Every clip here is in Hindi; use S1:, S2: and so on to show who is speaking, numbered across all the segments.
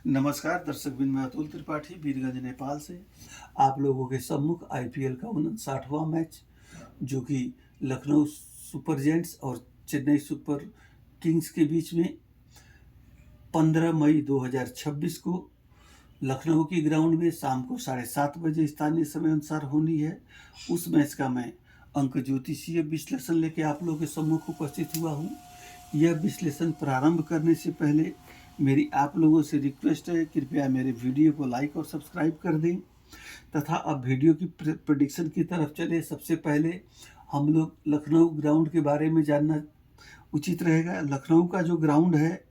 S1: नमस्कार दर्शक बिन, मैं अतुल त्रिपाठी बीरगंज नेपाल से आप लोगों के सम्मुख आईपीएल का 59वां मैच जो कि लखनऊ सुपर जायंट्स और चेन्नई सुपर किंग्स के बीच में 15 मई 2026 को लखनऊ की ग्राउंड में शाम को 7:30 बजे स्थानीय समय अनुसार होनी है। उस मैच का मैं अंक ज्योतिषीय विश्लेषण लेके आप लोगों के सम्मुख उपस्थित हुआ हूँ। यह विश्लेषण प्रारंभ करने से पहले मेरी आप लोगों से रिक्वेस्ट है, कृपया मेरे वीडियो को लाइक और सब्सक्राइब कर दें तथा अब वीडियो की प्रेडिक्शन की तरफ चले। सबसे पहले हम लोग लखनऊ ग्राउंड के बारे में जानना उचित रहेगा। लखनऊ का जो ग्राउंड है,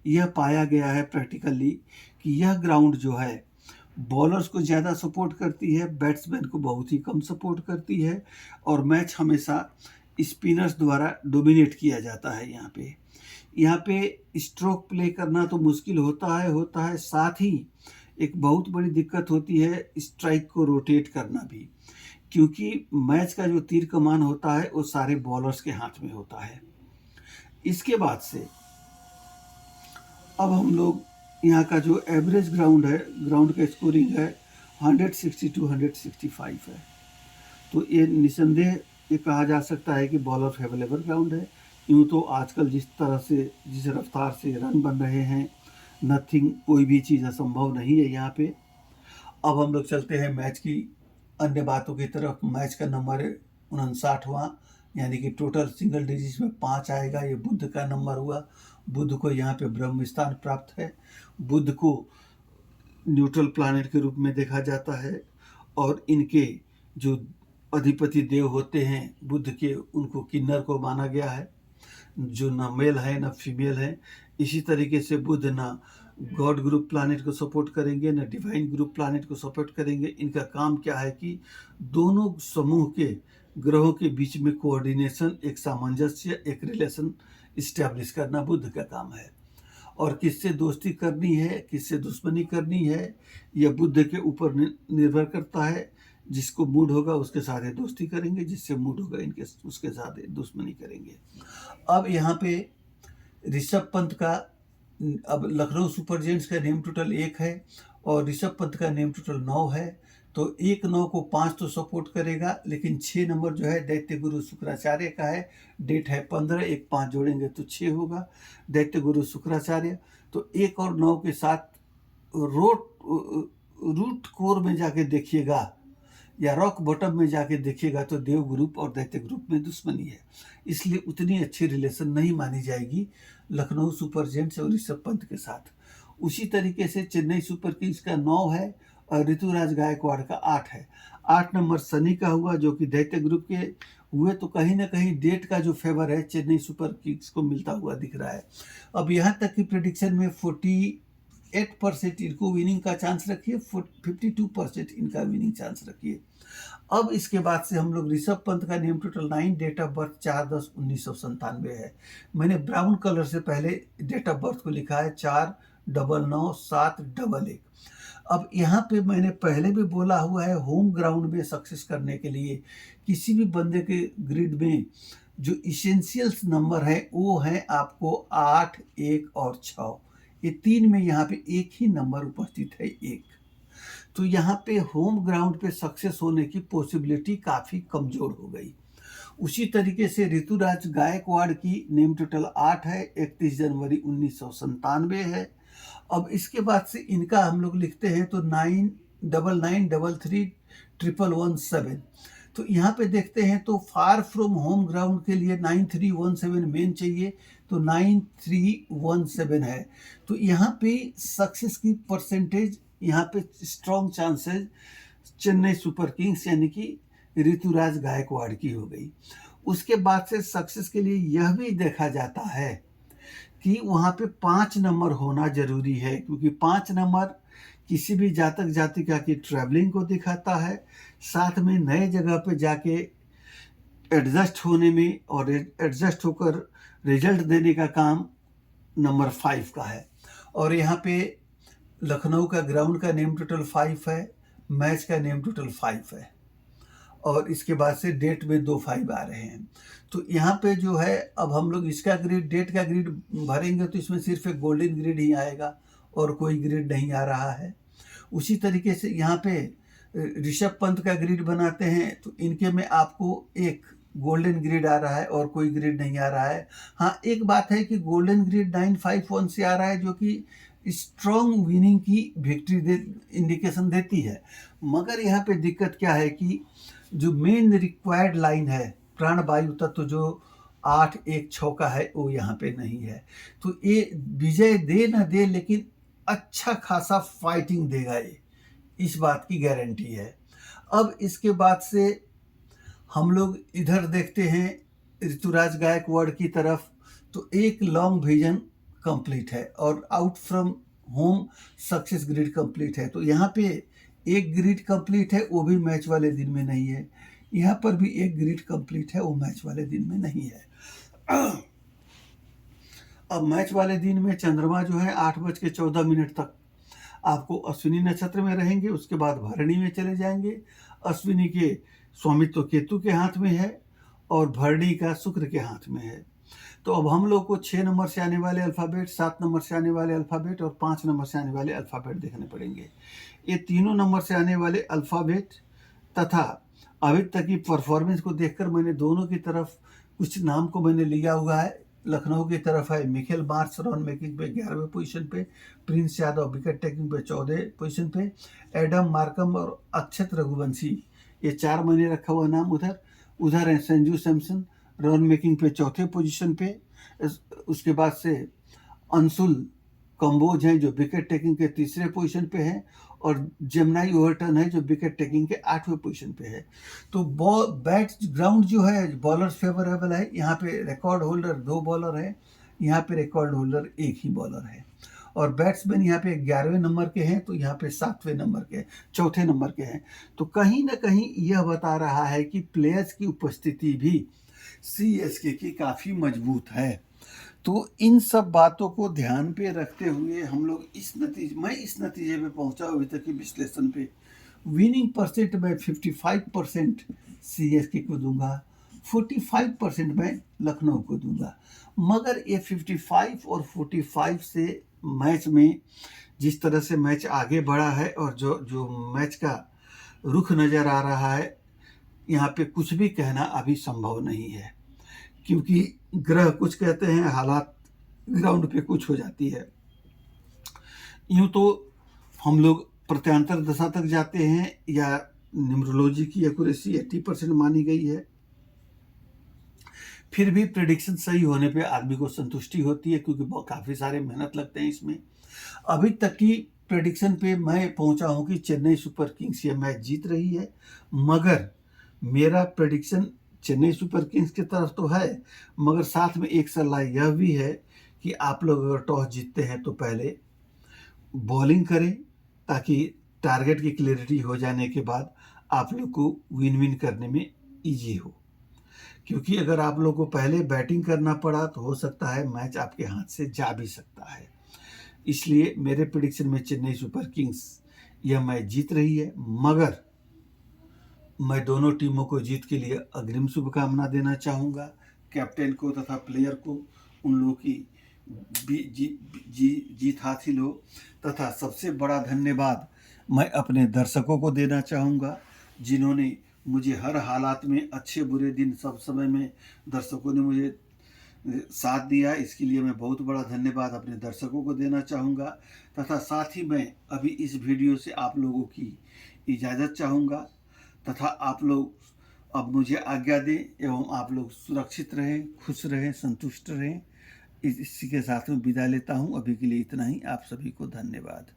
S1: यह पाया गया है प्रैक्टिकली कि यह ग्राउंड जो है बॉलर्स को ज़्यादा सपोर्ट करती है, बैट्समैन को बहुत ही कम सपोर्ट करती है और मैच हमेशा स्पिनर्स द्वारा डोमिनेट किया जाता है। यहाँ पे स्ट्रोक प्ले करना तो मुश्किल होता है, साथ ही एक बहुत बड़ी दिक्कत होती है स्ट्राइक को रोटेट करना भी, क्योंकि मैच का जो तीर कमान होता है वो सारे बॉलर्स के हाथ में होता है। इसके बाद से अब हम लोग यहाँ का जो एवरेज ग्राउंड है, ग्राउंड का स्कोरिंग है 162-165 है। तो ये निसंदेह ये कहा जा सकता है कि बॉलर फेवरेबल ग्राउंड है। यूँ तो आजकल जिस रफ्तार से रन बन रहे हैं, नथिंग, कोई भी चीज़ असंभव नहीं है यहाँ पे। अब हम लोग चलते हैं मैच की अन्य बातों की तरफ। मैच का नंबर है 59वां, यानी कि टोटल सिंगल डिजिट में 5 आएगा। ये बुध का नंबर हुआ। बुध को यहाँ पे ब्रह्म स्थान प्राप्त है। बुध को न्यूट्रल प्लैनेट के रूप में देखा जाता है और इनके जो अधिपति देव होते हैं बुध के, उनको किन्नर को माना गया है, जो न मेल है न फीमेल है। इसी तरीके से बुध ना गॉड ग्रुप प्लैनेट को सपोर्ट करेंगे, न डिवाइन ग्रुप प्लैनेट को सपोर्ट करेंगे। इनका काम क्या है कि दोनों समूह के ग्रहों के बीच में कोऑर्डिनेशन, एक सामंजस्य, एक रिलेशन इस्टेब्लिश करना बुध का काम है। और किससे दोस्ती करनी है, किससे दुश्मनी करनी है, यह बुध के ऊपर निर्भर करता है। जिसको मूड होगा उसके साथ दोस्ती करेंगे, जिससे मूड होगा उसके साथ दुश्मनी करेंगे। अब यहाँ पे ऋषभ पंत का, अब लखनऊ सुपर जायंट्स का नेम टोटल 1 है और ऋषभ पंत का नेम टोटल 9 है। तो 1-9 को 5 तो सपोर्ट करेगा, लेकिन 6 नंबर जो है दैत्य गुरु शुक्राचार्य का है। डेट है 15, 1-5 जोड़ेंगे तो 6 होगा, दैत्य गुरु शुक्राचार्य। तो 1 और 9 के साथ रूट कोर में जाके देखिएगा या रॉक बॉटम में जाके देखिएगा तो देव ग्रुप और दैत्य ग्रुप में दुश्मनी है, इसलिए उतनी अच्छी रिलेशन नहीं मानी जाएगी लखनऊ सुपर जायंट्स और ऋषभ पंत के साथ। उसी तरीके से चेन्नई सुपर किंग्स का 9 है और ऋतुराज गायकवाड़ का 8 है। 8 नंबर सनी का हुआ जो कि दैत्य ग्रुप के हुए, तो कहीं ना कहीं डेट का जो फेवर है चेन्नई सुपर किंग्स को मिलता हुआ दिख रहा है। अब यहाँ तक की प्रेडिक्शन में 48% इनको विनिंग का चांस रखिए, 52% इनका विनिंग चांस रखिए। अब इसके बाद से हम लोग ऋषभ पंत का name total 9, date of birth 4-10-1997 है। मैंने ब्राउन कलर से पहले डेट ऑफ बर्थ को लिखा है 4-9-9-7-1-1। अब यहाँ पे मैंने पहले भी बोला हुआ है, होम ग्राउंड में सक्सेस करने के लिए किसी भी बंदे के ग्रिड में जो इसेंशियल्स नंबर है वो है आपको 8, 1 और 6। ये 3 में यहाँ पे एक ही नंबर उपस्थित है, 1। तो यहाँ पे होम ग्राउंड पे सक्सेस होने की पॉसिबिलिटी काफ़ी कमज़ोर हो गई। उसी तरीके से ऋतुराज गायकवाड़ की नेम टोटल 8 है, 31 जनवरी 1997 है। अब इसके बाद से इनका हम लोग लिखते हैं तो 999331117। तो यहाँ पे देखते हैं तो फार फ्रॉम होम ग्राउंड के लिए 9317 मेन चाहिए, तो 9317 है। तो यहाँ पे सक्सेस की परसेंटेज, यहाँ पे strong chances Chennai super Kings यानी कि ऋतुराज गायकवाड़ की हो गई। उसके बाद से सक्सेस के लिए यह भी देखा जाता है कि वहाँ पे 5 नंबर होना जरूरी है, क्योंकि 5 नंबर किसी भी जातक जातिका की ट्रैवलिंग को दिखाता है, साथ में नए जगह पे जाके एडजस्ट होने में और एडजस्ट होकर रिजल्ट देने का काम नंबर 5 का है। और यहाँ पे लखनऊ का ग्राउंड का नेम टोटल 5 है, मैच का नेम टोटल 5 है और इसके बाद से डेट में 2 5 आ रहे हैं। तो यहाँ पे जो है अब हम लोग इसका ग्रिड, डेट का ग्रिड भरेंगे तो इसमें सिर्फ एक गोल्डन ग्रिड ही आएगा और कोई ग्रिड नहीं आ रहा है। उसी तरीके से यहाँ पे ऋषभ पंत का ग्रिड बनाते हैं तो इनके में आपको एक गोल्डन ग्रिड आ रहा है और कोई ग्रिड नहीं आ रहा है। हाँ, एक बात है कि गोल्डन ग्रिड 951 से आ रहा है जो कि स्ट्रॉन्ग विनिंग की विक्ट्री इंडिकेशन देती है। मगर यहाँ पे दिक्कत क्या है कि जो मेन रिक्वायर्ड लाइन है प्राणवायु तत्व जो 8-1-6 का है वो यहाँ पे नहीं है। तो ये विजय दे न दे लेकिन अच्छा खासा फाइटिंग देगा, ये इस बात की गारंटी है। अब इसके बाद से हम लोग इधर देखते हैं ऋतुराज गायकवाड़ की तरफ, तो एक लॉन्ग विजन कंप्लीट है और out from home success grid complete है। तो यहाँ पे एक ग्रिड कंप्लीट है, वो भी मैच वाले दिन में नहीं है। यहाँ पर भी एक ग्रिड कंप्लीट है, वो मैच वाले दिन में नहीं है। अब मैच वाले दिन में चंद्रमा जो है 8:14 तक आपको अश्विनी नक्षत्र में रहेंगे, उसके बाद भरणी में चले जाएंगे। अश्विनी के स्वामित्व केतु के हाथ में है और भरणी का शुक्र के हाथ में है। तो अब हम लोग को 6 नंबर से आने वाले अल्फ़ाबेट, 7 नंबर से आने वाले अल्फ़ाबेट और 5 नंबर से आने वाले अल्फ़ाबेट देखने पड़ेंगे। ये तीनों नंबर से आने वाले अल्फ़ाबेट तथा अभी तक की परफॉर्मेंस को देखकर मैंने दोनों की तरफ कुछ नाम को मैंने लिया हुआ है। लखनऊ की तरफ है मिखेल मार्च रन मेकिंग पे 11वें पोजीशन पे, प्रिंस यादव विकेट टेकिंग पे 14 पोजीशन पे, एडम मार्कम और अक्षत रघुवंशी, ये 4 मैंने रखा हुआ नाम। उधर है संजू सैमसन रन मेकिंग पे 4थे पोजीशन पे। उसके बाद से अंशुल कंबोज हैं जो विकेट टेकिंग के 3रे पोजीशन पे हैं और जेमनाई ओवरटन है जो विकेट टेकिंग के 8वें पोजीशन पे है। तो बैट ग्राउंड जो है बॉलर फेवरेबल है। यहाँ पे रिकॉर्ड होल्डर 2 बॉलर है, यहाँ पे रिकॉर्ड होल्डर 1 ही बॉलर है और बैट्समैन यहाँ पे 11वें नंबर के हैं, तो यहाँ पे 7वें नंबर के, 4थे नंबर के हैं। तो कहीं ना कहीं यह बता रहा है कि प्लेयर्स की उपस्थिति भी सीएसके की काफ़ी मजबूत है। तो इन सब बातों को ध्यान पे रखते हुए हम लोग मैं इस नतीजे पे पहुंचा अभी तक के विश्लेषण पे। विनिंग परसेंट मैं 55% सीएसके को दूंगा, 45% मैं लखनऊ को दूंगा। मगर ये 55 और 45 से मैच में जिस तरह से मैच आगे बढ़ा है और जो मैच का रुख नज़र आ रहा है, यहाँ पे कुछ भी कहना अभी संभव नहीं है, क्योंकि ग्रह कुछ कहते हैं, हालात ग्राउंड पे कुछ हो जाती है। यूँ तो हम लोग प्रत्यांतर दशा तक जाते हैं या न्यूमरोलॉजी की एक्यूरेसी 80% मानी गई है, फिर भी प्रेडिक्शन सही होने पे आदमी को संतुष्टि होती है, क्योंकि काफ़ी सारे मेहनत लगते हैं इसमें। अभी तक की प्रेडिक्शन पे मैं पहुंचा हूं कि चेन्नई सुपर किंग्स ये मैच जीत रही है, मगर मेरा प्रेडिक्शन चेन्नई सुपर किंग्स की तरफ तो है, मगर साथ में एक सलाह यह भी है कि आप लोग अगर टॉस जीतते हैं तो पहले बॉलिंग करें, ताकि टारगेट की क्लैरिटी हो जाने के बाद आप लोग को विन विन करने में ईजी हो। क्योंकि अगर आप लोग को पहले बैटिंग करना पड़ा तो हो सकता है मैच आपके हाथ से जा भी सकता है। इसलिए मेरे प्रेडिक्शन में चेन्नई सुपर किंग्स यह मैच जीत रही है, मगर मैं दोनों टीमों को जीत के लिए अग्रिम शुभकामना देना चाहूँगा, कैप्टन को तथा प्लेयर को, उन लोगों की जीत हासिल हो। तथा सबसे बड़ा धन्यवाद मैं अपने दर्शकों को देना चाहूँगा, जिन्होंने मुझे हर हालात में, अच्छे बुरे दिन, सब समय में दर्शकों ने मुझे साथ दिया। इसके लिए मैं बहुत बड़ा धन्यवाद अपने दर्शकों को देना चाहूँगा। तथा साथ ही मैं अभी इस वीडियो से आप लोगों की इजाज़त चाहूँगा, तथा आप लोग अब मुझे आज्ञा दें एवं आप लोग सुरक्षित रहें, खुश रहें, संतुष्ट रहें। इसी के साथ में विदा लेता हूँ। अभी के लिए इतना ही। आप सभी को धन्यवाद।